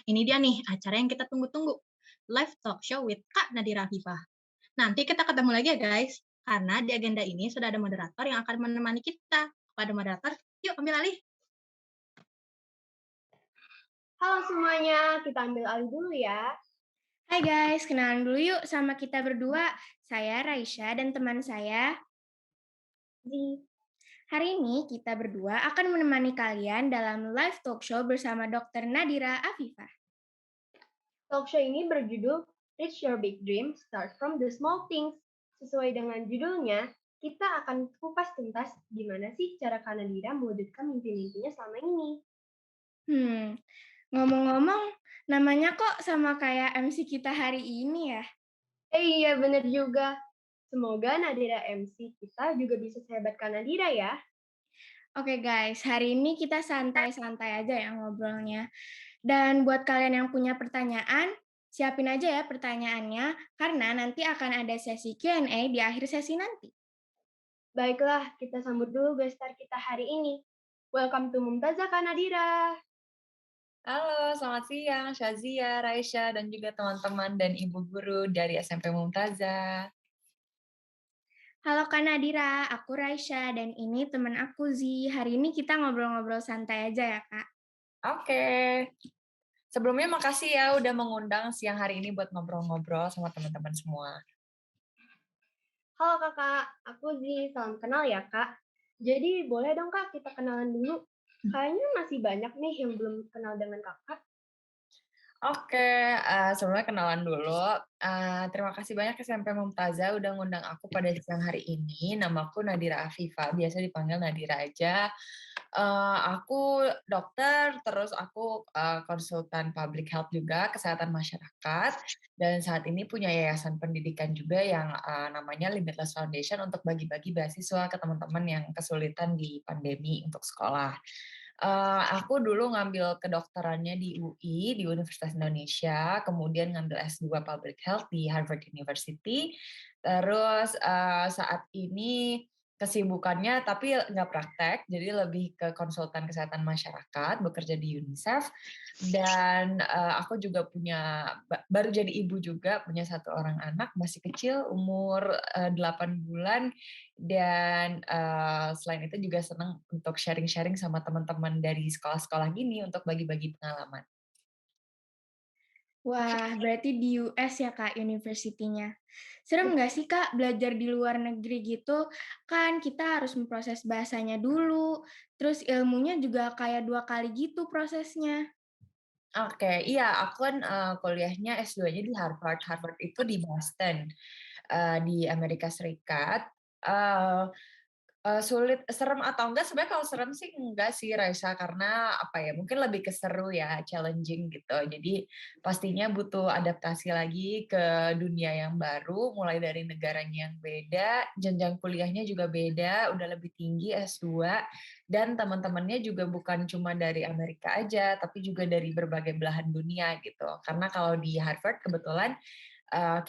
ini dia nih acara yang kita tunggu-tunggu. Live Talk Show with Kak Nadira Afifah. Nanti kita ketemu lagi ya guys, karena di agenda ini sudah ada moderator yang akan menemani kita. Pada moderator, yuk ambil alih. Halo semuanya, kita ambil alih dulu ya. Hai guys, kenalan dulu yuk sama kita berdua. Saya Raisya dan teman saya Di Hari ini kita berdua akan menemani kalian dalam live talk show bersama Dr. Nadira Afifah. talk show ini berjudul Reach Your Big Dream, Start from the Small Things. Sesuai dengan judulnya, kita akan kupas tuntas gimana sih cara Kak Nadira mewujudkan mimpi-mimpinya selama ini. Ngomong-ngomong, namanya kok sama kayak MC kita hari ini ya? Iya bener juga. Semoga Nadira MC kita juga bisa sehebat Kak Nadira ya. Oke guys, hari ini kita santai-santai aja ya ngobrolnya. Dan buat kalian yang punya pertanyaan, siapin aja ya pertanyaannya, karena nanti akan ada sesi Q&A di akhir sesi nanti. Baiklah, kita sambut dulu guest star kita hari ini. Welcome to Mumtazah Kak Nadira. Halo, selamat siang Syazia, Raisya, dan juga teman-teman dan ibu guru dari SMP Mumtazah. Halo Kak Nadira, aku Raisya, dan ini teman aku Zi. Hari ini kita ngobrol-ngobrol santai aja ya Kak. Oke. Sebelumnya makasih ya udah mengundang siang hari ini buat ngobrol-ngobrol sama teman-teman semua. Halo kakak, aku Zi, salam kenal ya kak. Jadi boleh dong kak kita kenalan dulu. Kayaknya masih banyak nih yang belum kenal dengan kakak. Oke, sebelumnya kenalan dulu. Terima kasih banyak SMP Mumtazah udah ngundang aku pada siang hari ini. Namaku Nadira Afifah, biasa dipanggil Nadira aja. Aku dokter, terus aku konsultan public health juga, kesehatan masyarakat, dan saat ini punya yayasan pendidikan juga yang namanya Limitless Foundation untuk bagi-bagi beasiswa ke teman-teman yang kesulitan di pandemi untuk sekolah. Aku dulu ngambil kedokterannya di UI, di Universitas Indonesia, kemudian ngambil S2 Public Health di Harvard University. Terus saat ini kesibukannya tapi nggak praktek, jadi lebih ke konsultan kesehatan masyarakat, bekerja di UNICEF, dan aku juga baru jadi ibu juga, punya satu orang anak, masih kecil, umur 8 bulan, dan selain itu juga senang untuk sharing-sharing sama teman-teman dari sekolah-sekolah gini untuk bagi-bagi pengalaman. Wah, berarti di US ya Kak universitinya. Serem nggak sih Kak belajar di luar negeri gitu? Kan kita harus memproses bahasanya dulu, terus ilmunya juga kayak 2 kali gitu prosesnya. Oke, iya aku kan kuliahnya S2-nya di Harvard. Harvard itu di Boston, di Amerika Serikat. Eee Sulit, serem atau enggak, sebenarnya kalau serem sih enggak sih Raisa, karena apa ya, mungkin lebih ke seru ya, challenging gitu. Jadi pastinya butuh adaptasi lagi ke dunia yang baru, mulai dari negaranya yang beda, jenjang kuliahnya juga beda, udah lebih tinggi S2, dan teman-temannya juga bukan cuma dari Amerika aja, tapi juga dari berbagai belahan dunia gitu. Karena kalau di Harvard kebetulan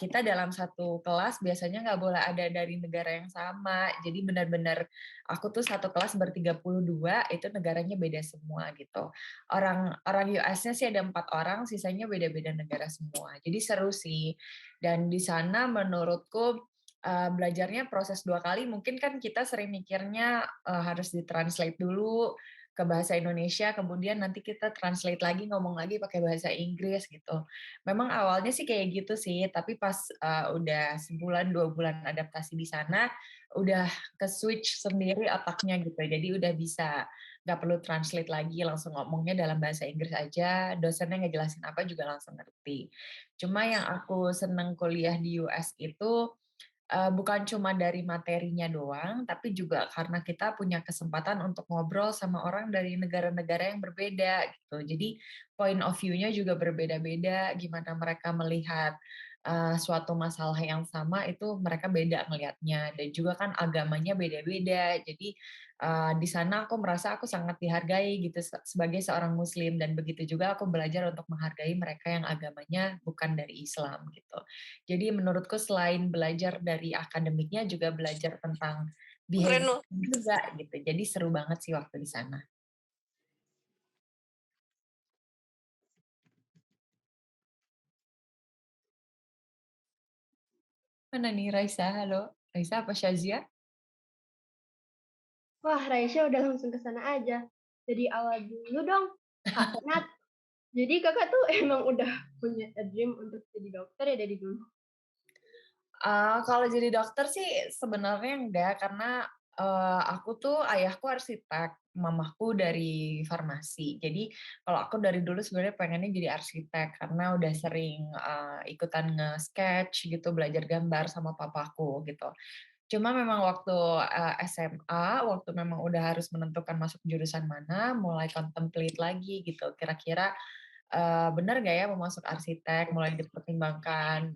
kita dalam satu kelas biasanya nggak boleh ada dari negara yang sama. Jadi benar-benar aku tuh satu kelas ber-32, itu negaranya beda semua gitu. Orang orang US-nya sih ada 4 orang, sisanya beda-beda negara semua. Jadi seru sih. Dan di sana menurutku belajarnya proses 2 kali, mungkin kan kita sering mikirnya harus ditranslate dulu ke bahasa Indonesia, kemudian nanti kita translate lagi, ngomong lagi pakai bahasa Inggris gitu. Memang awalnya sih kayak gitu sih, tapi pas udah sebulan, 2 bulan adaptasi di sana, udah ke-switch sendiri otaknya gitu. Jadi udah bisa nggak perlu translate lagi, langsung ngomongnya dalam bahasa Inggris aja, dosennya ngejelasin apa juga langsung ngerti. Cuma yang aku seneng kuliah di US itu, bukan cuma dari materinya doang, tapi juga karena kita punya kesempatan untuk ngobrol sama orang dari negara-negara yang berbeda gitu. Jadi point of view-nya juga berbeda-beda, gimana mereka melihat suatu masalah yang sama itu mereka beda ngelihatnya, dan juga kan agamanya beda-beda. Jadi di sana aku merasa aku sangat dihargai gitu sebagai seorang muslim, dan begitu juga aku belajar untuk menghargai mereka yang agamanya bukan dari Islam gitu. Jadi menurutku selain belajar dari akademiknya juga belajar tentang behavior juga gitu. Jadi seru banget sih waktu di sana. Mana nih Raisa? Halo, Raisa apa Shazia? Wah, Raisya udah langsung ke sana aja. Jadi awal dulu dong, Kak Nat. Jadi kakak tuh emang udah punya a dream untuk jadi dokter ya dari dulu? Kalau jadi dokter sih sebenarnya enggak, karena, aku tuh ayahku arsitek, mamaku dari farmasi. Jadi kalau aku dari dulu sebenarnya pengennya jadi arsitek, karena udah sering, ikutan nge-sketch gitu, belajar gambar sama papaku gitu. Cuma memang waktu, SMA, waktu memang udah harus menentukan masuk jurusan mana, mulai contemplate lagi gitu, kira-kira bener nggak ya mau masuk arsitek, mulai dipertimbangkan,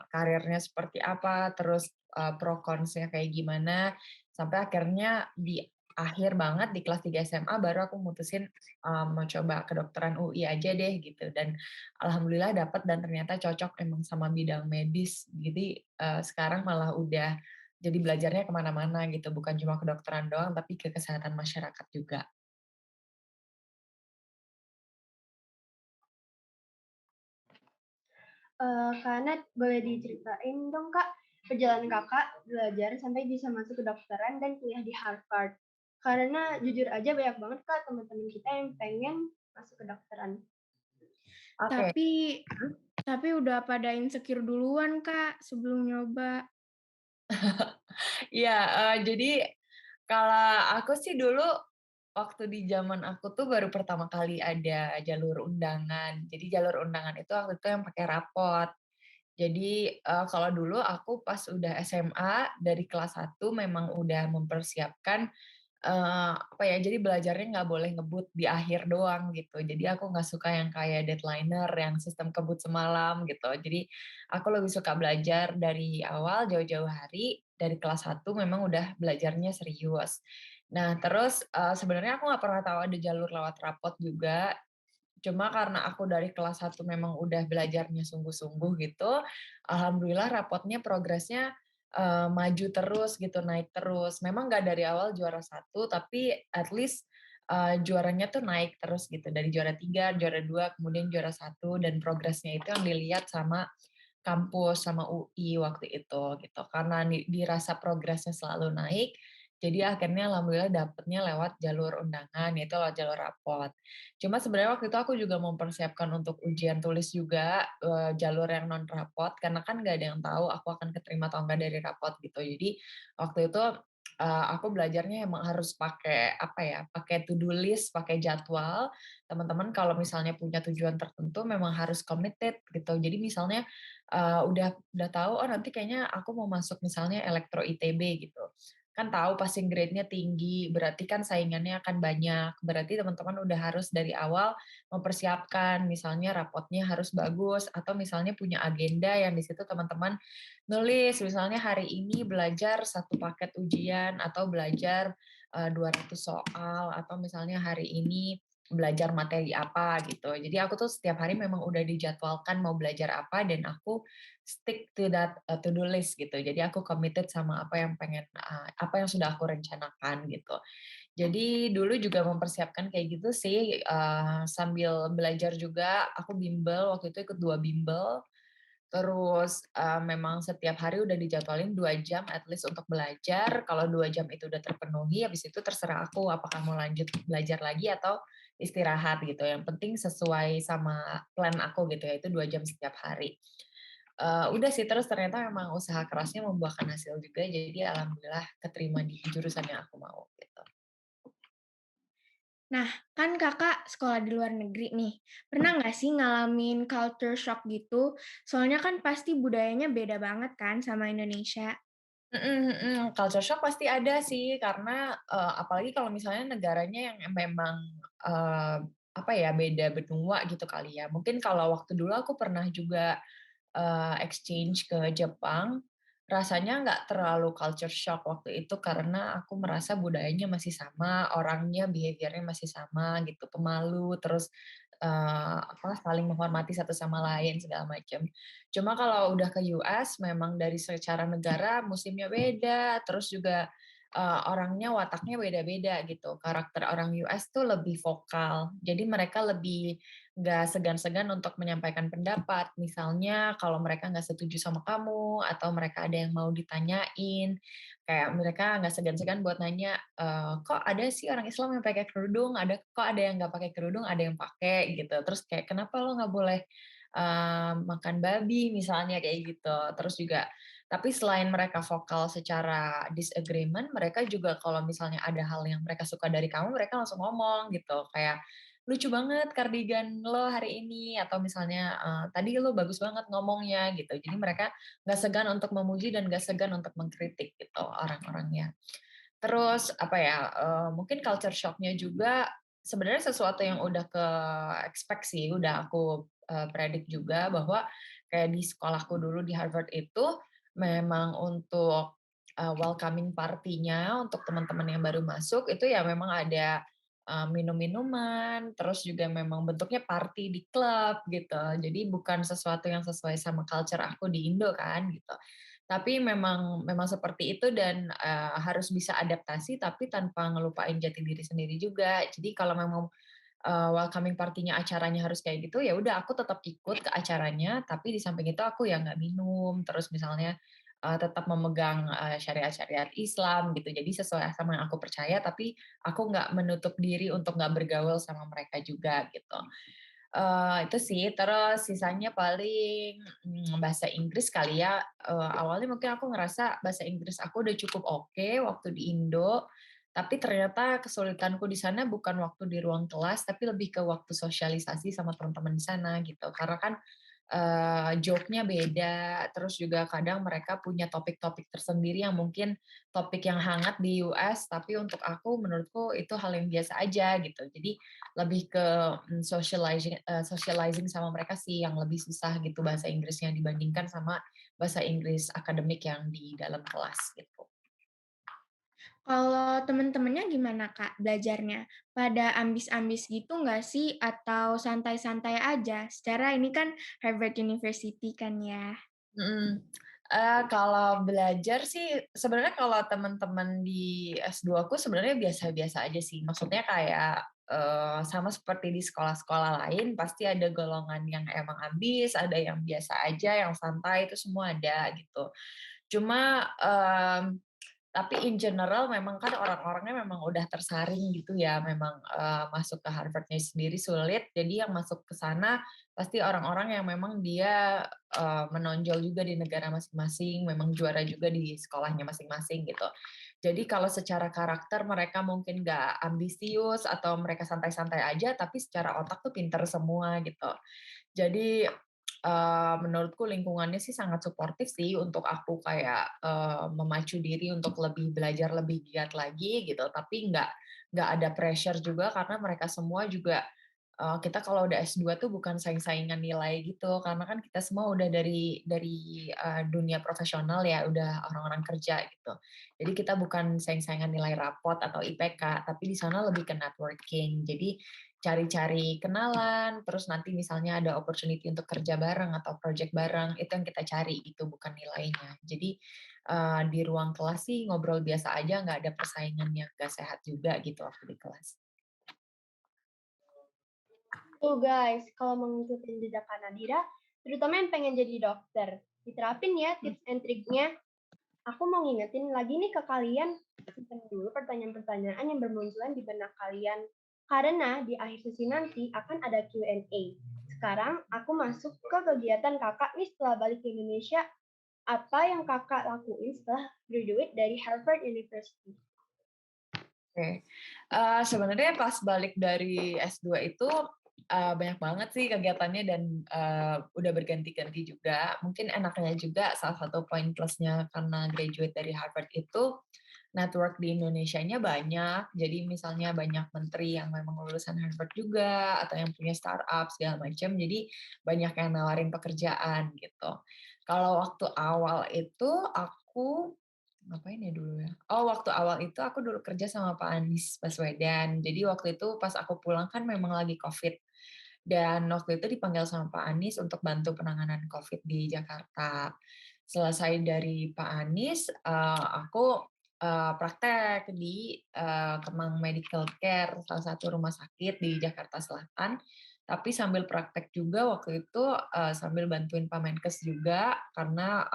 karirnya seperti apa, terus, pro konnya kayak gimana, sampai akhirnya di akhir banget di kelas 3 SMA baru aku mutusin, mau coba kedokteran UI aja deh gitu, dan alhamdulillah dapet dan ternyata cocok emang sama bidang medis. Jadi, sekarang malah udah jadi belajarnya kemana mana gitu, bukan cuma kedokteran doang tapi ke kesehatan masyarakat juga. Kak Nat, boleh diceritain dong Kak, perjalanan Kakak belajar sampai bisa masuk kedokteran dan kuliah di Harvard? Karena jujur aja banyak banget Kak teman-teman kita yang pengen masuk kedokteran. Oke. Tapi tapi udah pada insecure duluan, Kak, sebelum nyoba. Iya, jadi kalau aku sih dulu waktu di zaman aku tuh baru pertama kali ada jalur undangan. Jadi jalur undangan itu waktu itu yang pakai rapot. Jadi, kalau dulu aku pas udah SMA dari kelas 1 memang udah mempersiapkan, apa ya, jadi belajarnya nggak boleh ngebut di akhir doang gitu. Jadi aku nggak suka yang kayak deadliner, yang sistem kebut semalam gitu. Jadi aku lebih suka belajar dari awal jauh-jauh hari, dari kelas 1 memang udah belajarnya serius. Nah terus, sebenarnya aku nggak pernah tahu ada jalur lewat rapot juga, cuma karena aku dari kelas 1 memang udah belajarnya sungguh-sungguh gitu, alhamdulillah rapotnya progresnya, maju terus gitu, naik terus. Memang nggak dari awal juara 1, tapi at least, juaranya tuh naik terus gitu, dari juara 3, juara 2, kemudian juara 1, dan progresnya itu yang dilihat sama kampus, sama UI waktu itu gitu. Karena dirasa progresnya selalu naik, jadi akhirnya alhamdulillah dapetnya lewat jalur undangan, yaitu lewat jalur rapot. Cuma sebenarnya waktu itu aku juga mempersiapkan untuk ujian tulis juga, jalur yang non rapot, karena kan nggak ada yang tahu aku akan keterima atau enggak dari rapot gitu. Jadi waktu itu, aku belajarnya emang harus pakai, apa ya, pakai to do list, pakai jadwal. Teman-teman kalau misalnya punya tujuan tertentu memang harus committed gitu. Jadi misalnya, udah tahu, "Oh nanti kayaknya aku mau masuk misalnya elektro ITB," gitu. Kan tahu passing grade-nya tinggi, berarti kan saingannya akan banyak. Berarti teman-teman udah harus dari awal mempersiapkan, misalnya rapotnya harus bagus, atau misalnya punya agenda yang di situ teman-teman nulis, misalnya hari ini belajar satu paket ujian, atau belajar 200 soal, atau misalnya hari ini belajar materi apa gitu. Jadi aku tuh setiap hari memang udah dijadwalkan mau belajar apa, dan aku stick to that, to do list gitu. Jadi aku committed sama apa yang pengen, apa yang sudah aku rencanakan gitu. Jadi dulu juga mempersiapkan kayak gitu sih, sambil belajar juga, aku bimbel, waktu itu ikut 2 bimbel, terus, memang setiap hari udah dijadwalin 2 jam at least untuk belajar, kalau 2 jam itu udah terpenuhi, habis itu terserah aku apakah mau lanjut belajar lagi atau istirahat gitu, yang penting sesuai sama plan aku gitu, yaitu 2 jam setiap hari. Udah sih, terus ternyata memang usaha kerasnya membuahkan hasil juga, jadi alhamdulillah keterima di jurusan yang aku mau, gitu. Nah, kan Kakak sekolah di luar negeri nih. Pernah nggak sih ngalamin culture shock gitu? Soalnya kan pasti budayanya beda banget kan sama Indonesia. Culture shock pasti ada sih, karena, apalagi kalau misalnya negaranya yang memang, apa ya, beda benua gitu kali ya. Mungkin kalau waktu dulu aku pernah juga, exchange ke Jepang, rasanya nggak terlalu culture shock waktu itu karena aku merasa budayanya masih sama, orangnya behavior-nya masih sama gitu, pemalu, terus, apa, saling menghormati satu sama lain segala macam. Cuma kalau udah ke US memang dari secara negara musimnya beda, terus juga, orangnya wataknya beda-beda gitu. Karakter orang US tuh lebih vokal, jadi mereka lebih nggak segan-segan untuk menyampaikan pendapat. Misalnya kalau mereka nggak setuju sama kamu, atau mereka ada yang mau ditanyain, kayak mereka nggak segan-segan buat nanya, kok ada sih orang Islam yang pakai kerudung, kok ada yang nggak pakai kerudung, ada yang pakai gitu. Terus kayak kenapa lo nggak boleh makan babi misalnya kayak gitu. Terus juga tapi selain mereka vokal secara disagreement, mereka juga kalau misalnya ada hal yang mereka suka dari kamu, mereka langsung ngomong gitu. Kayak, "Lucu banget kardigan lo hari ini," atau misalnya, "Tadi lo bagus banget ngomongnya," gitu. Jadi mereka nggak segan untuk memuji dan nggak segan untuk mengkritik gitu orang-orangnya. Terus apa ya, mungkin culture shock-nya juga sebenarnya sesuatu yang udah ke-expect sih, udah aku, predik juga bahwa kayak di sekolahku dulu di Harvard itu memang untuk, welcoming party-nya untuk teman-teman yang baru masuk itu ya memang ada, minum-minuman, terus juga memang bentuknya party di klub gitu. Jadi bukan sesuatu yang sesuai sama culture aku di Indo kan gitu. Tapi memang seperti itu dan, harus bisa adaptasi tapi tanpa ngelupain jati diri sendiri juga. Jadi kalau memang, welcoming party-nya acaranya harus kayak gitu, ya udah aku tetap ikut ke acaranya, tapi di samping itu aku ya nggak minum, terus misalnya, tetap memegang, syariat-syariat Islam gitu. Jadi sesuai sama yang aku percaya, tapi aku nggak menutup diri untuk nggak bergaul sama mereka juga gitu. Itu sih, terus sisanya paling, bahasa Inggris kali ya, awalnya mungkin aku ngerasa bahasa Inggris aku udah cukup oke waktu di Indo, tapi ternyata kesulitanku di sana bukan waktu di ruang kelas, tapi lebih ke waktu sosialisasi sama teman-teman di sana gitu. Karena kan, joke-nya beda, terus juga kadang mereka punya topik-topik tersendiri yang mungkin topik yang hangat di US, tapi untuk aku, menurutku itu hal yang biasa aja gitu. Jadi lebih ke socializing sama mereka sih yang lebih susah gitu bahasa Inggrisnya dibandingkan sama bahasa Inggris akademik yang di dalam kelas gitu. Kalau temen-temennya gimana, Kak, belajarnya? Pada ambis-ambis gitu nggak sih? Atau santai-santai aja? Secara ini kan Harvard University kan ya? Mhm. Kalau belajar sih sebenarnya kalau teman-teman di S2 aku sebenarnya biasa-biasa aja sih. Maksudnya kayak, sama seperti di sekolah-sekolah lain pasti ada golongan yang emang ambis, ada yang biasa aja, yang santai, itu semua ada gitu. Cuma, tapi in general memang kan orang-orangnya memang udah tersaring gitu ya, memang, masuk ke Harvard-nya sendiri sulit, jadi yang masuk ke sana pasti orang-orang yang memang dia, menonjol juga di negara masing-masing, memang juara juga di sekolahnya masing-masing gitu. Jadi kalau secara karakter mereka mungkin nggak ambisius atau mereka santai-santai aja, tapi secara otak tuh pinter semua gitu. Jadi, menurutku lingkungannya sih sangat suportif sih untuk aku kayak, memacu diri untuk lebih belajar lebih giat lagi gitu, tapi nggak ada pressure juga karena mereka semua juga, kita kalau udah S2 tuh bukan saing-saingan nilai gitu, karena kan kita semua udah dari, dunia profesional ya, udah orang-orang kerja gitu. Jadi kita bukan saing-saingan nilai rapot atau IPK, tapi di sana lebih ke networking. Jadi cari-cari kenalan, terus nanti misalnya ada opportunity untuk kerja bareng atau project bareng, itu yang kita cari gitu, bukan nilainya. Jadi, di ruang kelas sih ngobrol biasa aja, nggak ada persaingan yang nggak sehat juga gitu waktu di kelas. Tuh guys, kalau mau ngikutin jejak Kak Nadira, terutama yang pengen jadi dokter, diterapin ya tips and triknya. Aku mau ngingetin lagi nih ke kalian, simpen dulu pertanyaan-pertanyaan yang bermunculan di benak kalian. Karena di akhir sesi nanti akan ada Q&A. Sekarang aku masuk ke kegiatan kakak nih setelah balik ke Indonesia. Apa yang kakak lakuin setelah graduate dari Harvard University? Oke, sebenarnya pas balik dari S2 itu, banyak banget sih kegiatannya dan, udah berganti-ganti juga. Mungkin enaknya juga salah satu poin plusnya karena graduate dari Harvard itu, network di Indonesianya banyak. Jadi misalnya banyak menteri yang memang lulusan Harvard juga, atau yang punya startup segala macam, jadi banyak yang nawarin pekerjaan gitu. Kalau waktu awal itu aku ngapain ya dulu ya? Oh, waktu awal itu aku dulu kerja sama Pak Anies Baswedan. Jadi waktu itu pas aku pulang kan memang lagi Covid. Dan waktu itu dipanggil sama Pak Anies untuk bantu penanganan Covid di Jakarta. Selesai dari Pak Anies, aku praktek di Kemang Medical Care, salah satu rumah sakit di Jakarta Selatan. Tapi sambil praktek juga waktu itu sambil bantuin Pak Menkes juga karena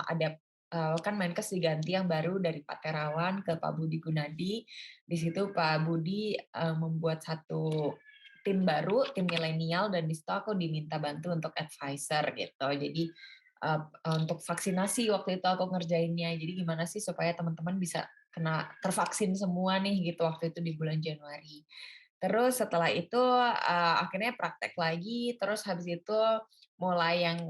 ada kan Menkes diganti yang baru dari Pak Terawan ke Pak Budi Gunadi. Di situ Pak Budi membuat satu tim baru, tim milenial, dan di situ aku diminta bantu untuk advisor gitu. Jadi untuk vaksinasi waktu itu aku ngerjainnya. Jadi gimana sih supaya teman-teman bisa tervaksin semua nih gitu waktu itu di bulan Januari. Terus setelah itu akhirnya praktek lagi, terus habis itu mulai yang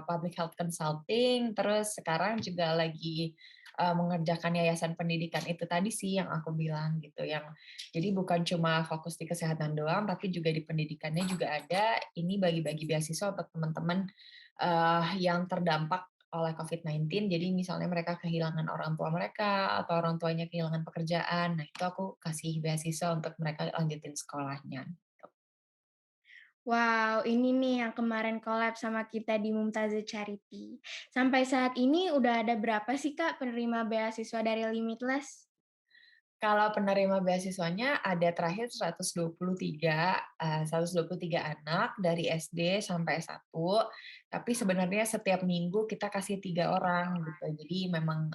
public health consulting, terus sekarang juga lagi mengerjakan yayasan pendidikan itu tadi sih yang aku bilang gitu, yang jadi bukan cuma fokus di kesehatan doang, tapi juga di pendidikannya juga ada. Ini bagi-bagi beasiswa untuk teman-teman yang terdampak oleh COVID-19. Jadi misalnya mereka kehilangan orang tua mereka atau orang tuanya kehilangan pekerjaan, nah itu aku kasih beasiswa untuk mereka lanjutin sekolahnya. Wow, ini nih yang kemarin collab sama kita di Mumtazah Charity. Sampai saat ini udah ada berapa sih Kak penerima beasiswa dari Limitless? Kalau penerima beasiswanya ada terakhir 123 anak dari SD sampai S1, tapi sebenarnya setiap minggu kita kasih 3 orang gitu. Jadi memang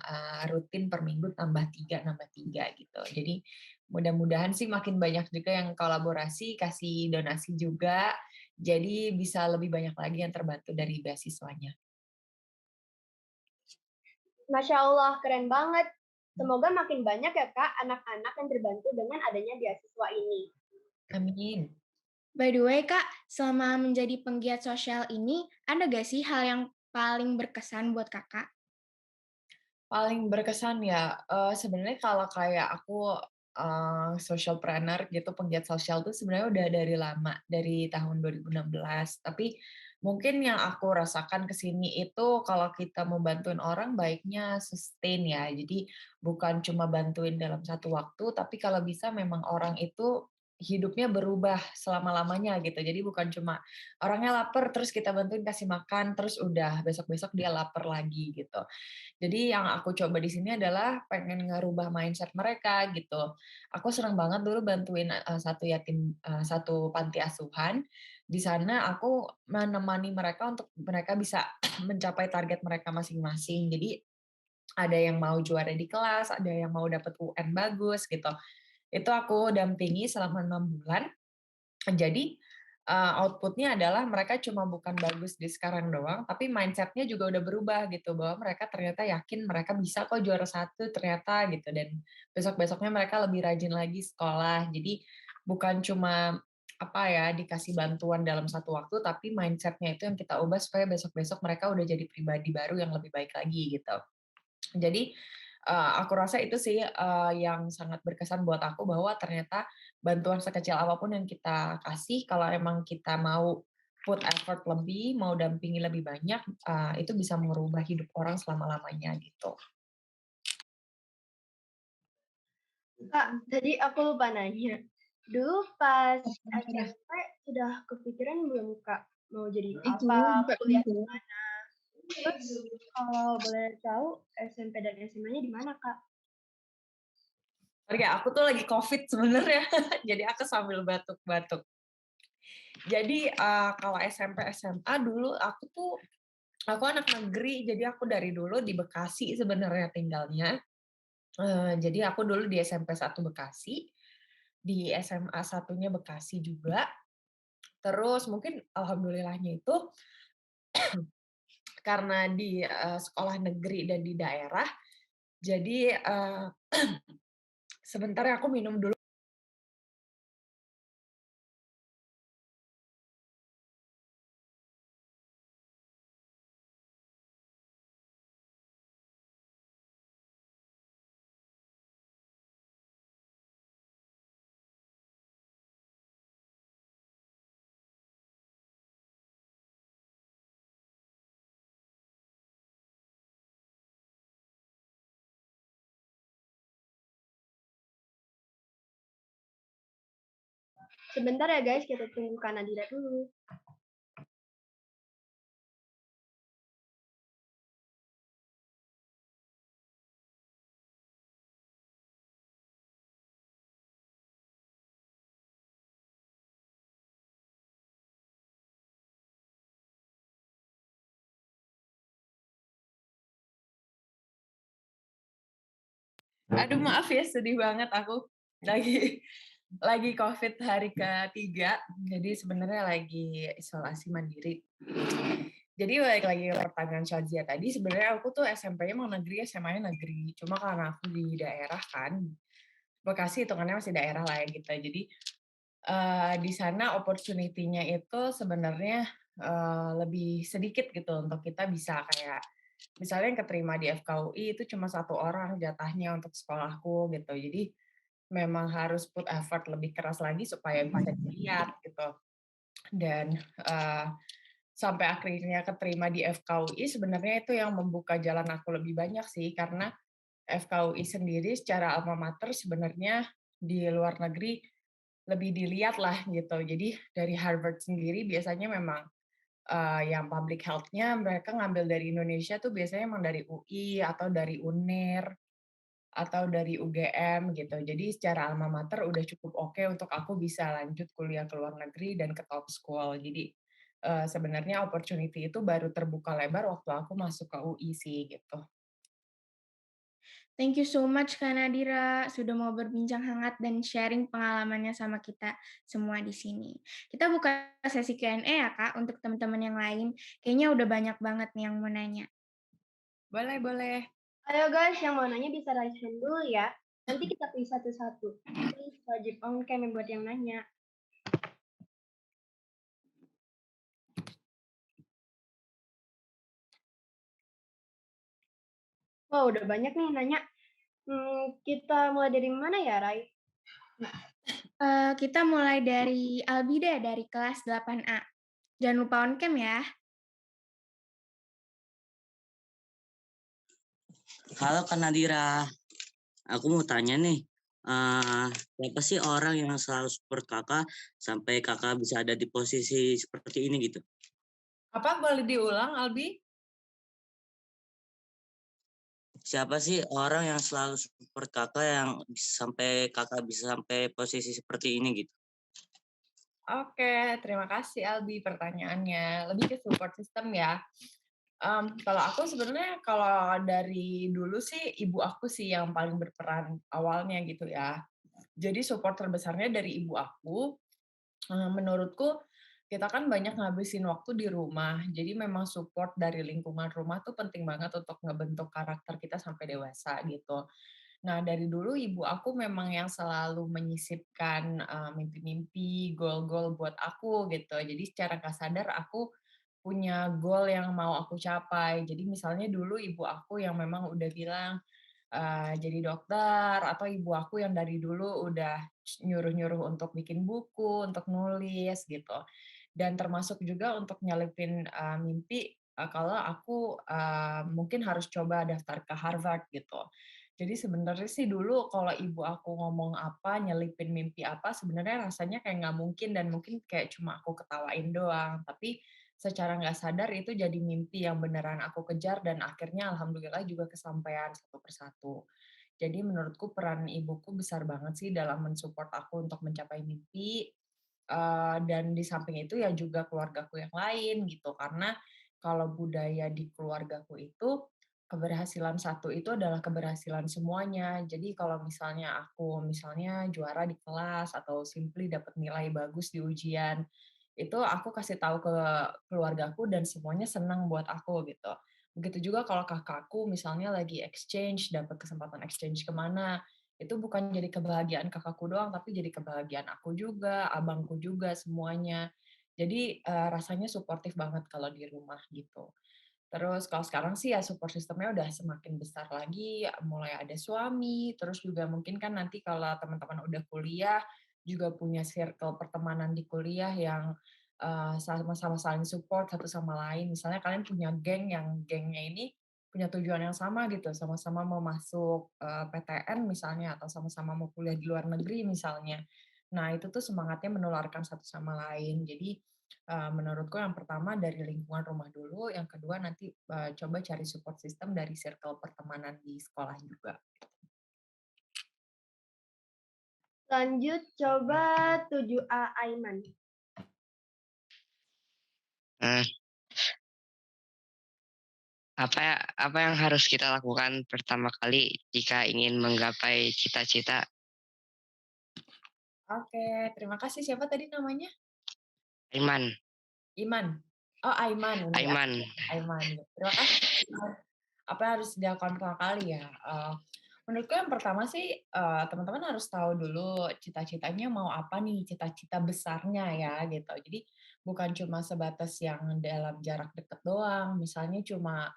rutin per minggu nambah 3 gitu. Jadi mudah-mudahan sih makin banyak juga yang kolaborasi, kasih donasi juga. Jadi bisa lebih banyak lagi yang terbantu dari beasiswanya. Masya Allah, keren banget. Semoga makin banyak ya Kak anak-anak yang terbantu dengan adanya beasiswa ini. Amin. By the way Kak, selama menjadi penggiat sosial ini, ada gak sih hal yang paling berkesan buat Kakak? Paling berkesan ya, sebenarnya kalau kayak aku, socialpreneur gitu, penggiat sosial tuh sebenarnya udah dari lama, dari tahun 2016. Tapi mungkin yang aku rasakan ke sini itu kalau kita mau bantuin orang baiknya sustain ya. Jadi bukan cuma bantuin dalam satu waktu, tapi kalau bisa memang orang itu hidupnya berubah selama-lamanya gitu. Jadi bukan cuma orangnya lapar terus kita bantuin kasih makan, terus udah besok-besok dia lapar lagi gitu. Jadi yang aku coba di sini adalah pengen ngerubah mindset mereka gitu. Aku senang banget dulu bantuin satu panti asuhan. Di sana aku menemani mereka untuk mereka bisa mencapai target mereka masing-masing. Jadi ada yang mau juara di kelas, ada yang mau dapat UN bagus gitu. Itu aku dampingi selama 6 bulan. Jadi, output-nya adalah mereka cuma bukan bagus di sekarang doang, tapi mindset-nya juga udah berubah gitu, bahwa mereka ternyata yakin mereka bisa kok juara 1 ternyata gitu, dan besok-besoknya mereka lebih rajin lagi sekolah. Jadi bukan cuma, apa ya, dikasih bantuan dalam satu waktu, tapi mindset-nya itu yang kita ubah supaya besok-besok mereka udah jadi pribadi baru yang lebih baik lagi gitu. Jadi, aku rasa itu sih, yang sangat berkesan buat aku bahwa ternyata bantuan sekecil apapun yang kita kasih, kalau emang kita mau put effort lebih, mau dampingi lebih banyak, itu bisa merubah hidup orang selama-lamanya gitu. Kak, tadi aku lupa nanya. Dulu pas Iya, SMP sudah kepikiran belum Kak mau jadi itu apa, buka kuliah pintu. di mana? Terus kalau boleh tahu SMP dan SMA-nya di mana Kak? Sorry ya, aku tuh lagi Covid sebenarnya, jadi aku sambil batuk-batuk. Jadi, kalau SMP, SMA dulu aku anak negeri, jadi aku dari dulu di Bekasi sebenarnya tinggalnya. Jadi aku dulu di SMP 1 Bekasi, di SMA satunya Bekasi juga. Terus mungkin alhamdulillahnya itu karena di, sekolah negeri dan di daerah, jadi, sebentar ya aku minum dulu. Sebentar ya guys, kita tunggu Kak Nadira dulu. Aduh maaf ya, sedih banget aku. Lagi COVID hari ketiga, jadi sebenarnya lagi isolasi mandiri. Jadi balik lagi ke pertanyaan Shazia tadi, sebenarnya aku tuh SMP-nya emang negeri, SMA-nya negeri. Cuma karena aku di daerah kan, Bekasi hitungannya masih daerah lah ya gitu. Jadi di sana opportunity-nya itu sebenarnya lebih sedikit gitu untuk kita bisa kayak misalnya yang keterima di FKUI itu cuma 1 orang jatahnya untuk sekolahku gitu. Jadi memang harus put effort lebih keras lagi supaya bisa dilihat gitu. Dan sampai akhirnya keterima di FKUI sebenarnya itu yang membuka jalan aku lebih banyak sih karena FKUI sendiri secara alma mater sebenarnya di luar negeri lebih dilihat lah gitu. Jadi dari Harvard sendiri biasanya memang yang public health-nya mereka ngambil dari Indonesia tuh biasanya emang dari UI atau dari UNER atau dari UGM gitu. Jadi secara alma mater udah cukup oke untuk aku bisa lanjut kuliah ke luar negeri dan ke top school. Jadi sebenarnya opportunity itu baru terbuka lebar waktu aku masuk ke UI sih gitu. Thank you so much Kak Nadira sudah mau berbincang hangat dan sharing pengalamannya sama kita semua di sini. Kita buka sesi Q&A ya Kak untuk teman-teman yang lain. Kayaknya udah banyak banget nih yang mau nanya. Boleh, boleh. Ayo guys, yang mau nanya bisa raise hand dulu ya. Nanti kita pilih satu-satu. Please wajib on cam buat yang nanya. Wah, udah banyak nih nanya. Kita mulai dari mana ya, Rai? Kita mulai dari Albi deh, dari kelas 8A. Jangan lupa on cam ya. Halo Kak Nadira, aku mau tanya nih, siapa sih orang yang selalu support kakak sampai kakak bisa ada di posisi seperti ini gitu? Apa boleh diulang, Albi? Siapa sih orang yang selalu support kakak yang sampai kakak bisa sampai posisi seperti ini gitu? Oke, terima kasih Albi pertanyaannya. Lebih ke support system ya. Kalau aku sebenarnya kalau dari dulu sih ibu aku sih yang paling berperan awalnya gitu ya. Jadi support terbesarnya dari ibu aku. Menurutku kita kan banyak ngabisin waktu di rumah. Jadi memang support dari lingkungan rumah tuh penting banget untuk ngebentuk karakter kita sampai dewasa gitu. Nah, dari dulu ibu aku memang yang selalu menyisipkan mimpi-mimpi, goal-goal buat aku gitu. Jadi secara nggak sadar aku punya goal yang mau aku capai. Jadi misalnya dulu ibu aku yang memang udah bilang jadi dokter, atau ibu aku yang dari dulu udah nyuruh-nyuruh untuk bikin buku, untuk nulis gitu. Dan termasuk juga untuk nyelipin mimpi kalau aku mungkin harus coba daftar ke Harvard gitu. Jadi sebenarnya sih dulu kalau ibu aku ngomong apa, nyelipin mimpi apa, sebenarnya rasanya kayak nggak mungkin dan mungkin kayak cuma aku ketawain doang. Tapi secara nggak sadar itu jadi mimpi yang beneran aku kejar dan akhirnya alhamdulillah juga kesampaian satu persatu. Jadi menurutku peran ibuku besar banget sih dalam mensupport aku untuk mencapai mimpi, dan di samping itu ya juga keluargaku yang lain gitu. Karena kalau budaya di keluargaku itu keberhasilan satu itu adalah keberhasilan semuanya. Jadi kalau misalnya aku misalnya juara di kelas atau simply dapat nilai bagus di ujian, itu aku kasih tahu ke keluargaku dan semuanya senang buat aku gitu. Begitu juga kalau kakakku misalnya lagi exchange, dapat kesempatan exchange kemana, itu bukan jadi kebahagiaan kakakku doang, tapi jadi kebahagiaan aku juga, abangku juga, semuanya. Jadi rasanya suportif banget kalau di rumah gitu. Terus kalau sekarang sih ya support sistemnya udah semakin besar lagi, mulai ada suami, terus juga mungkin kan nanti kalau teman-teman udah kuliah, juga punya circle pertemanan di kuliah yang sama-sama saling support satu sama lain. Misalnya kalian punya geng yang gengnya ini punya tujuan yang sama gitu, sama-sama mau masuk PTN misalnya, atau sama-sama mau kuliah di luar negeri misalnya. Nah itu tuh semangatnya menularkan satu sama lain. Jadi menurutku yang pertama dari lingkungan rumah dulu, yang kedua nanti coba cari support system dari circle pertemanan di sekolah juga. Lanjut coba 7A Aiman. Eh, apa yang harus kita lakukan pertama kali jika ingin menggapai cita-cita? Oke, terima kasih. Siapa tadi namanya? Aiman. Iman. Oh, Aiman. Ini Aiman. Aiman. Terima kasih. Apa yang harus dilakukan pertama kali ya? Menurutku yang pertama sih teman-teman harus tahu dulu cita-citanya mau apa nih, cita-cita besarnya ya gitu. Jadi bukan cuma sebatas yang dalam jarak dekat doang. Misalnya cuma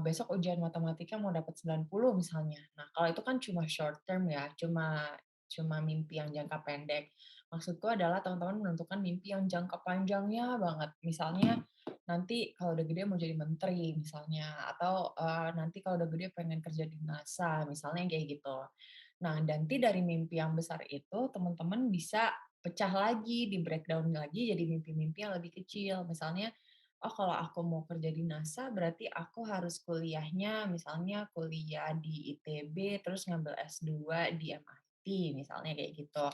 besok ujian matematika mau dapat 90 misalnya. Nah, kalau itu kan cuma short term ya, cuma cuma mimpi yang jangka pendek. Maksudku adalah teman-teman menentukan mimpi yang jangka panjangnya banget. Misalnya nanti kalau udah gede mau jadi menteri misalnya, atau nanti kalau udah gede pengen kerja di NASA misalnya kayak gitu. Nah, nanti dari mimpi yang besar itu teman-teman bisa pecah lagi, di breakdown lagi jadi mimpi-mimpi yang lebih kecil. Misalnya, oh kalau aku mau kerja di NASA berarti aku harus kuliahnya misalnya kuliah di ITB terus ngambil S2 di MIT misalnya kayak gitu.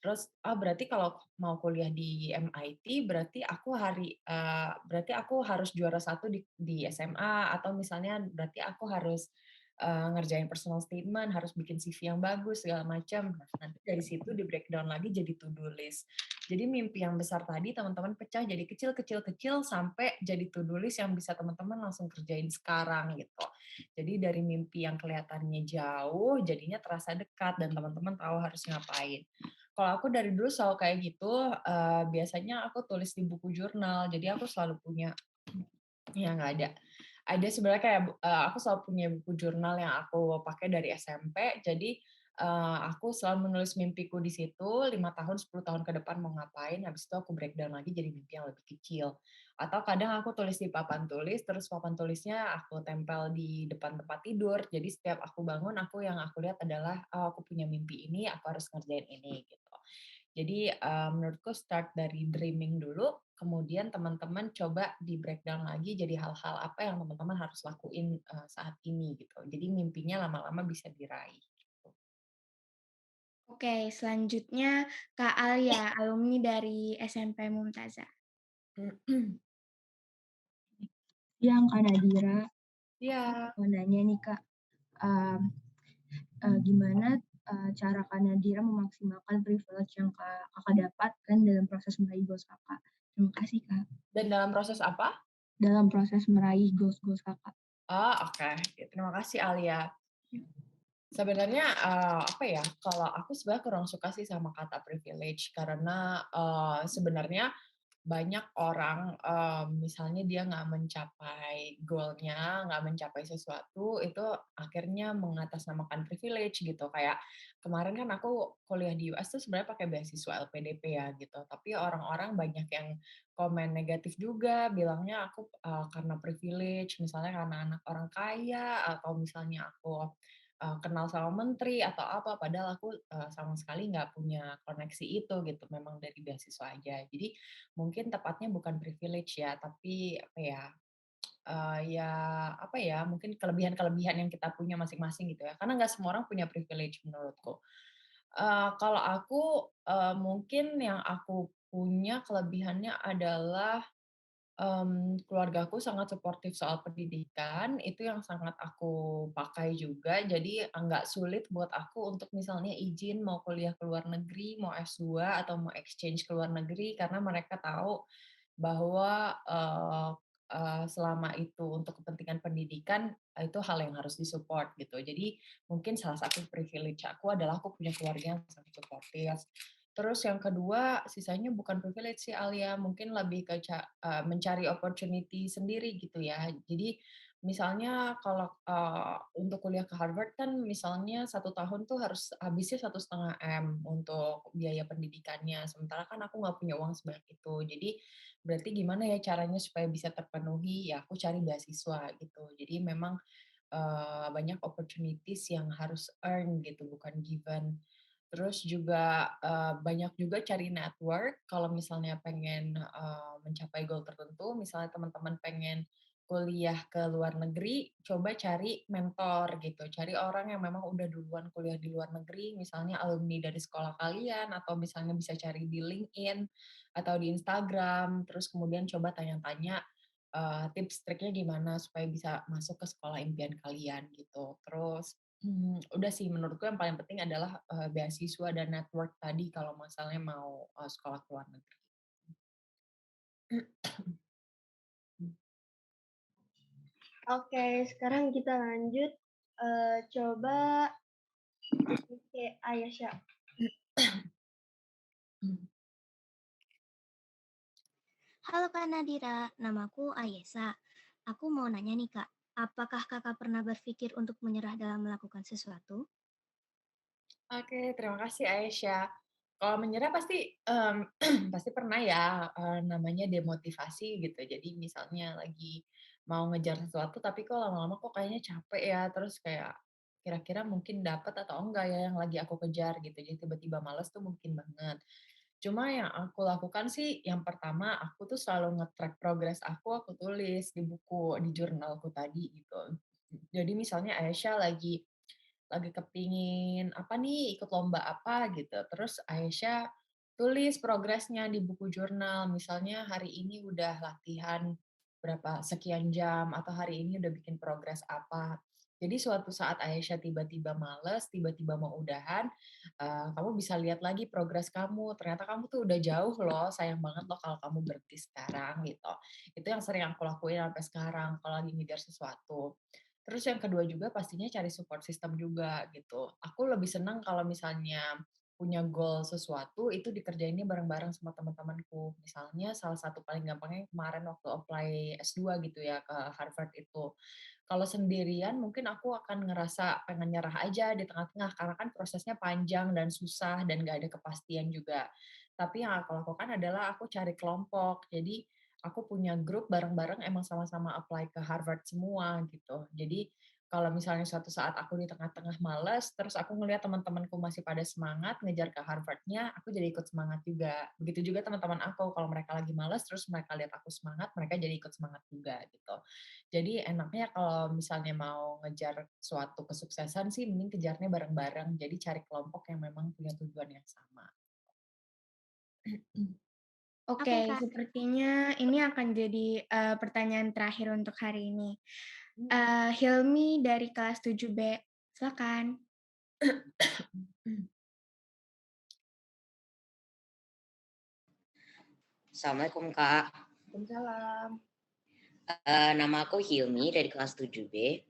Terus berarti kalau mau kuliah di MIT berarti aku harus juara satu di SMA atau misalnya berarti aku harus ngerjain personal statement, harus bikin CV yang bagus segala macam. Nah, nanti dari situ di breakdown lagi jadi to do list. Jadi mimpi yang besar tadi teman-teman pecah jadi kecil-kecil-kecil sampai jadi to do list yang bisa teman-teman langsung kerjain sekarang gitu. Jadi dari mimpi yang kelihatannya jauh jadinya terasa dekat dan teman-teman tahu harus ngapain. Kalau aku dari dulu selalu kayak gitu, biasanya aku tulis di buku jurnal. Jadi aku selalu punya ya nggak ada. Ada sebenarnya kayak aku selalu punya buku jurnal yang aku pakai dari SMP. Jadi aku selalu menulis mimpiku di situ 5 tahun, 10 tahun ke depan mau ngapain, habis itu aku breakdown lagi jadi mimpi yang lebih kecil. Atau kadang aku tulis di papan tulis, terus papan tulisnya aku tempel di depan tempat tidur. Jadi setiap aku bangun, yang aku lihat adalah oh, aku punya mimpi ini, aku harus ngerjain ini gitu. Jadi menurutku start dari dreaming dulu, kemudian teman-teman coba di breakdown lagi jadi hal-hal apa yang teman-teman harus lakuin saat ini gitu. Jadi mimpinya lama-lama bisa diraih. Gitu. Oke, selanjutnya Kak Alia, alumni dari SMP Mumtazah. Yang Kak Nadira, Iya. mau nanya nih Kak, gimana cara Kak Nadira memaksimalkan privilege yang Kakak dapatkan dalam proses meraih goals Kakak? Terima kasih Kak. Dan dalam proses apa? Dalam proses meraih goals Kakak. Oke. Terima kasih Alia. Sebenarnya apa ya? Kalau aku sebenarnya kurang suka sih sama kata privilege karena sebenarnya banyak orang misalnya dia nggak mencapai goalnya, nggak mencapai sesuatu, itu akhirnya mengatasnamakan privilege gitu. Kayak kemarin kan aku kuliah di US tuh sebenarnya pakai beasiswa LPDP ya gitu. Tapi orang-orang banyak yang komen negatif juga, bilangnya aku karena privilege, misalnya karena anak orang kaya atau misalnya aku kenal sama menteri atau apa, padahal aku sama sekali nggak punya koneksi itu gitu, memang dari beasiswa aja. Jadi mungkin tepatnya bukan privilege ya, tapi apa ya, ya apa ya, mungkin kelebihan-kelebihan yang kita punya masing-masing gitu ya, karena nggak semua orang punya privilege menurutku. Kalau aku, mungkin yang aku punya kelebihannya adalah keluargaku sangat suportif soal pendidikan, itu yang sangat aku pakai juga. Jadi nggak sulit buat aku untuk misalnya izin mau kuliah ke luar negeri, mau S2 atau mau exchange ke luar negeri karena mereka tahu bahwa selama itu untuk kepentingan pendidikan itu hal yang harus disupport gitu. Jadi mungkin salah satu privilege aku adalah aku punya keluarga yang sangat suportif. Terus yang kedua, sisanya bukan privilege sih Alia, mungkin lebih ke mencari opportunity sendiri gitu ya. Jadi misalnya kalau untuk kuliah ke Harvard kan misalnya 1 tahun tuh harus habisnya 1,5 M untuk biaya pendidikannya. Sementara kan aku nggak punya uang sebanyak itu. Jadi berarti gimana ya caranya supaya bisa terpenuhi? Ya aku cari beasiswa gitu. Jadi memang banyak opportunities yang harus earn gitu, bukan given. Terus juga banyak juga cari network kalau misalnya pengen mencapai goal tertentu, misalnya teman-teman pengen kuliah ke luar negeri, coba cari mentor gitu, cari orang yang memang udah duluan kuliah di luar negeri, misalnya alumni dari sekolah kalian, atau misalnya bisa cari di LinkedIn atau di Instagram, terus kemudian coba tanya-tanya tips triknya gimana supaya bisa masuk ke sekolah impian kalian gitu. Terus udah sih menurutku yang paling penting adalah beasiswa dan network tadi kalau misalnya mau sekolah ke luar negeri. Oke, sekarang kita lanjut. Coba ke Ayesha. Halo Kak Nadira, namaku Ayesa. Aku mau nanya nih Kak, apakah Kakak pernah berpikir untuk menyerah dalam melakukan sesuatu? Oke, terima kasih Aisyah. Kalau menyerah pasti pasti pernah ya namanya demotivasi gitu. Jadi misalnya lagi mau ngejar sesuatu tapi kok lama-lama kok kayaknya capek ya, terus kayak kira-kira mungkin dapat atau enggak ya yang lagi aku kejar gitu. Jadi tiba-tiba males tuh mungkin banget. Cuma yang aku lakukan sih, yang pertama aku tuh selalu nge-track progres aku tulis di buku, di jurnalku tadi gitu. Jadi misalnya Aisyah lagi kepingin apa nih, ikut lomba apa gitu. Terus Aisyah tulis progresnya di buku jurnal. Misalnya hari ini udah latihan berapa sekian jam atau hari ini udah bikin progres apa. Jadi suatu saat Aisyah tiba-tiba males, tiba-tiba mau udahan, kamu bisa lihat lagi progres kamu. Ternyata kamu tuh udah jauh loh, sayang banget loh kalau kamu berhenti sekarang gitu. Itu yang sering aku lakuin sampai sekarang kalau lagi ngejar sesuatu. Terus yang kedua juga pastinya cari support system juga gitu. Aku lebih senang kalau misalnya punya goal sesuatu itu dikerjainnya bareng-bareng sama teman-temanku. Misalnya salah satu paling gampangnya kemarin waktu apply S2 gitu ya ke Harvard itu. Kalau sendirian mungkin aku akan ngerasa pengen nyerah aja di tengah-tengah karena kan prosesnya panjang dan susah dan gak ada kepastian juga. Tapi yang aku lakukan adalah aku cari kelompok. Jadi aku punya grup bareng-bareng emang sama-sama apply ke Harvard semua gitu. Jadi kalau misalnya suatu saat aku di tengah-tengah males, terus aku ngelihat teman-temanku masih pada semangat ngejar ke Harvard-nya, aku jadi ikut semangat juga. Begitu juga teman-teman aku, kalau mereka lagi males, terus mereka lihat aku semangat, mereka jadi ikut semangat juga gitu. Jadi enaknya kalau misalnya mau ngejar suatu kesuksesan sih, mending kejarnya bareng-bareng. Jadi cari kelompok yang memang punya tujuan yang sama. Oke, Oke Kak, sepertinya ini akan jadi pertanyaan terakhir untuk hari ini. Hmm. Hilmi dari kelas 7B, silakan. Assalamualaikum Kak. Waalaikumsalam. Nama aku Hilmi dari kelas 7B.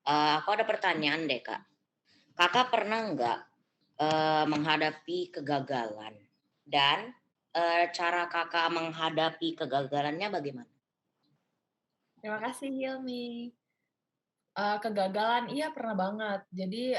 Aku ada pertanyaan deh Kak. Kakak pernah nggak menghadapi kegagalan? Dan cara kakak menghadapi kegagalannya bagaimana? Terima kasih Hilmi. Kegagalan, iya pernah banget. Jadi,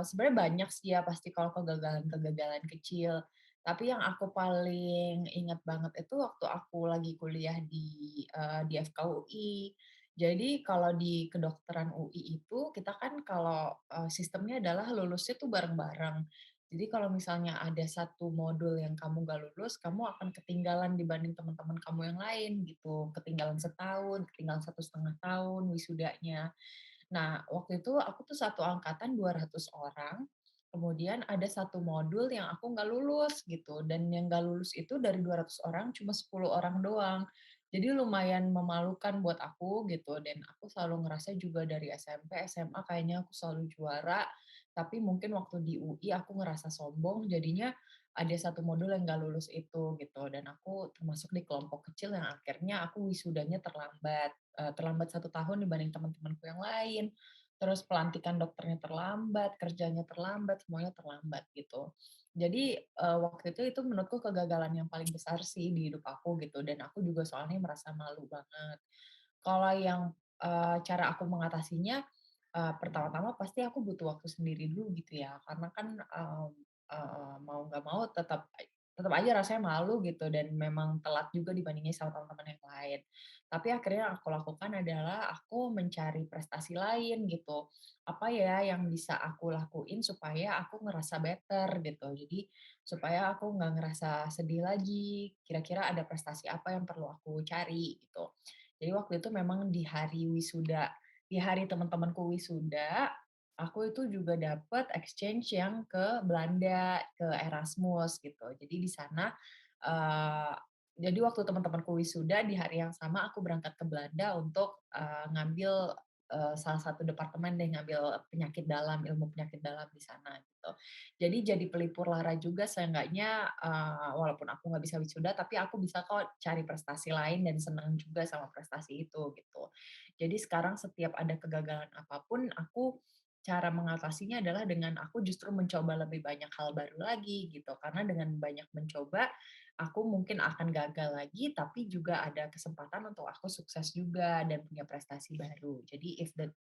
sebenarnya banyak sih ya pasti kalau kegagalan-kegagalan kecil. Tapi yang aku paling ingat banget itu waktu aku lagi kuliah di FKUI. Jadi kalau di kedokteran UI itu kita kan kalau, sistemnya adalah lulusnya tuh bareng-bareng. Jadi kalau misalnya ada satu modul yang kamu nggak lulus, kamu akan ketinggalan dibanding teman-teman kamu yang lain gitu. Ketinggalan setahun, ketinggalan 1,5 tahun wisudanya. Nah, waktu itu aku tuh satu angkatan 200 orang, kemudian ada satu modul yang aku nggak lulus gitu, dan yang nggak lulus itu dari 200 orang cuma 10 orang doang. Jadi lumayan memalukan buat aku gitu, dan aku selalu ngerasa juga dari SMP, SMA kayaknya aku selalu juara, tapi mungkin waktu di UI aku ngerasa sombong, jadinya ada satu modul yang nggak lulus itu gitu, dan aku termasuk di kelompok kecil yang akhirnya aku wisudanya terlambat. Terlambat 1 tahun dibanding teman-temanku yang lain, terus pelantikan dokternya terlambat, kerjanya terlambat, semuanya terlambat gitu. Jadi, waktu itu menurutku kegagalan yang paling besar sih di hidup aku gitu, dan aku juga soalnya merasa malu banget. Kalau yang, cara aku mengatasinya, pertama-tama pasti aku butuh waktu sendiri dulu gitu ya, karena kan, mau nggak mau tetap aja rasanya malu gitu dan memang telat juga dibandingin sama teman-teman yang lain. Tapi akhirnya yang aku lakukan adalah aku mencari prestasi lain gitu. Apa ya yang bisa aku lakuin supaya aku ngerasa better gitu. Jadi supaya aku nggak ngerasa sedih lagi. Kira-kira ada prestasi apa yang perlu aku cari gitu. Jadi waktu itu memang di hari teman-temanku wisuda, aku itu juga dapat exchange yang ke Belanda, ke Erasmus gitu. Jadi di sana, eee, Jadi waktu teman-temanku wisuda di hari yang sama aku berangkat ke Belanda untuk ngambil salah satu departemen deh, ngambil penyakit dalam, ilmu penyakit dalam di sana gitu. Jadi jadi pelipur lara juga seenggaknya walaupun aku nggak bisa wisuda, tapi aku bisa kok cari prestasi lain dan senang juga sama prestasi itu gitu. Jadi sekarang setiap ada kegagalan apapun, aku cara mengatasinya adalah dengan aku justru mencoba lebih banyak hal baru lagi gitu. Karena dengan banyak mencoba, aku mungkin akan gagal lagi, tapi juga ada kesempatan untuk aku sukses juga dan punya prestasi baru. Jadi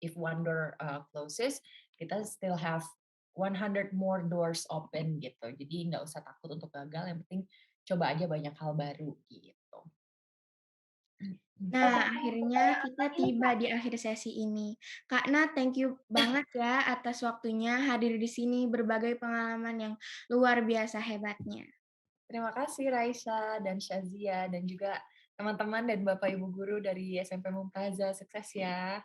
if one door closes, kita still have 100 more doors open gitu. Jadi nggak usah takut untuk gagal, yang penting coba aja banyak hal baru gitu. Nah, akhirnya kita tiba di akhir sesi ini. Kak Nat, thank you banget ya atas waktunya hadir di sini, berbagai pengalaman yang luar biasa hebatnya. Terima kasih Raisa dan Shazia dan juga teman-teman dan Bapak Ibu guru dari SMP Mumtazah. Sukses ya.